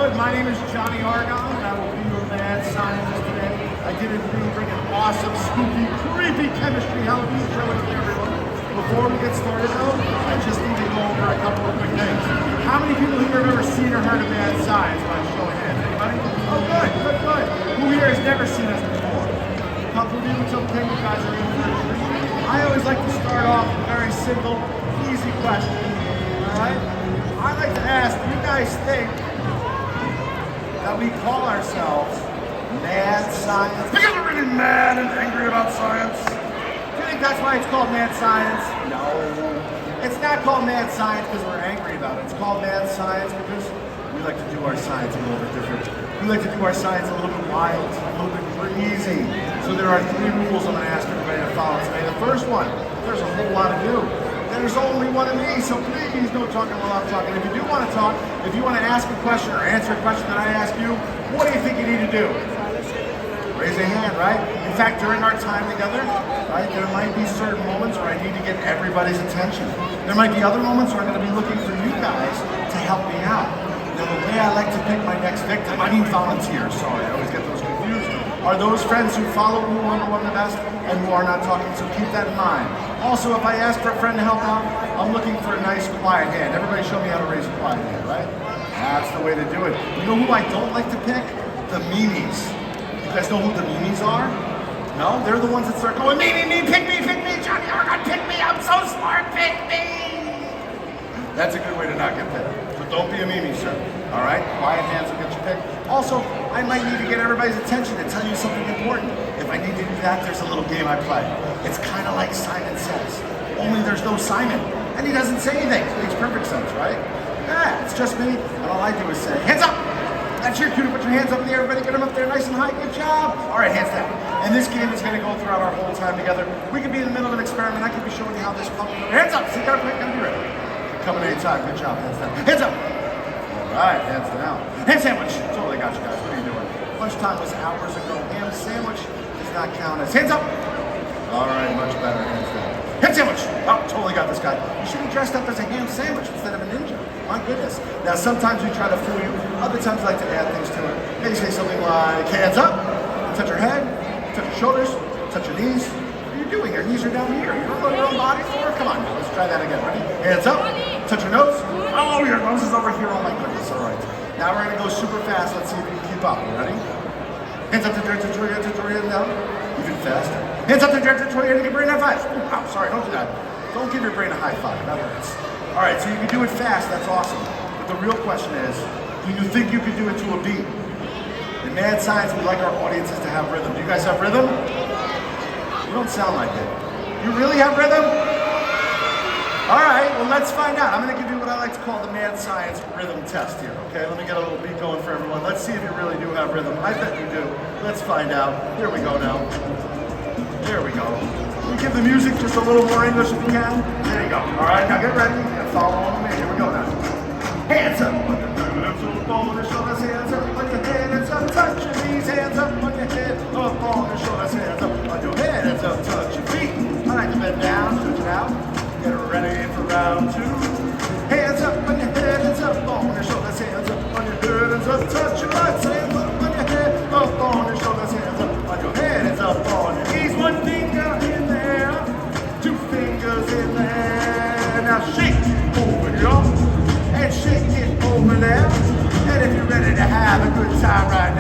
Brookfield. My name is Johnny Argon, and I will be your mad scientist today. I did bring an awesome, spooky, creepy chemistry Halloween show into everyone. Before we get started, though, I just need to go over a couple of quick things. How many people here have ever seen or heard of Mad Science by show of hands? Anybody? Oh, good. Who here has never seen us before? A couple of you, it's okay. You guys are in for a treat. I always like to start off with a very simple, easy question. All right? I like to ask, do you guys think that we call ourselves mad science because we're really mad and angry about science? Do you think that's why it's called mad science? No. It's not called mad science because we're angry about it. It's called mad science because we like to do our science a little bit different. We like to do our science a little bit wild, a little bit crazy. So there are 3 rules I'm going to ask everybody to follow today. The first one, there's a whole lot of you. There's only one of me, so please don't talk while I'm talking. If you do want to talk, if you want to ask a question or answer a question that I ask you, what do you think you need to do? Raise a hand, right? In fact, during our time together, right, there might be certain moments where I need to get everybody's attention. There might be other moments where I'm going to be looking for you guys to help me out. Now, the way I like to pick my next victim, I mean volunteers, sorry, I always get those confused, are those friends who follow who are one the best and who are not talking, so keep that in mind. Also, if I ask for a friend to help out, I'm looking for a nice quiet hand. Everybody show me how to raise a quiet hand, right? That's the way to do it. You know who I don't like to pick? The meanies. You guys know who the meanies are? No? They're the ones that start going, me, pick me, Johnny Argon, pick me, I'm so smart, pick me. That's a good way to not get picked. So don't be a meanie, sir. All right? Quiet hands will get you picked. Also, I might need to get everybody's attention to tell you something important. If I need to do that, there's a little game I play. It's kind of like Simon Says, only there's no Simon, and he doesn't say anything. It makes perfect sense, right? Yeah, it's just me, and all I do is say, hands up! That's your cue to put your hands up in the air. Everybody get them up there nice and high. Good job. All right, hands down. And this game is going to go throughout our whole time together. We could be in the middle of an experiment. I could be showing you how this pump. Hands up. See, gotta be ready. Coming anytime. Good job. Hands down. Hands up. All right, hands down. Ham sandwich. Totally got you guys. What are you doing? Lunchtime was hours ago. Ham sandwich does not count as hands up. All right, much better. Hands down. Ham sandwich. Oh, totally got this guy. You should be dressed up as a ham sandwich instead of a ninja. My goodness. Now, sometimes we try to fool you. Other times I like to add things to it. Maybe say something like, hands up. Touch your head. Touch your shoulders. Touch your knees. What are you doing? Your knees are down here. You don't know your own body floor? Come on now. Let's try that again. Ready? Hands up. Touch your nose. Oh, your nose is over here. Oh, my goodness. All right. Now we're going to go super fast. Let's see if we can keep up. You ready? Hands up to your head. Touch your head down. Even faster. Hands up to your head. Give your brain a high five. Oh, sorry. Don't do that. Don't give your brain a high five. That hurts. All right, so you can do it fast, that's awesome. But the real question is, do you think you can do it to a beat? In Mad Science, we like our audiences to have rhythm. Do you guys have rhythm? You don't sound like it. You really have rhythm? All right, well, let's find out. I'm gonna give you what I like to call the Mad Science rhythm test here, okay? Let me get a little beat going for everyone. Let's see if you really do have rhythm. I bet you do. Let's find out. Here we go now. There we go. We give the music just a little more English if you can. There you go. All right, now get ready. And follow along with me. Here we go now. Hands up. Put your hands up on your shoulders. Hands up on your head. Hands up. Touch your knees. Hands up on your head. Up on your shoulders. Hands up on your head. Hands up. Touch your feet. I like to bend down. Stretch it out. Get ready for round 2. Hands up on your head. Hands up on your shoulders. Hands up on your head. Hands up. Touch your legs. Hands up on your head. Up on your shoulders. Hands up on your head. Hands up on your knees. 1 finger in there. 2 fingers in there. Now shake over here and shake it over there. And if you're ready to have a good time right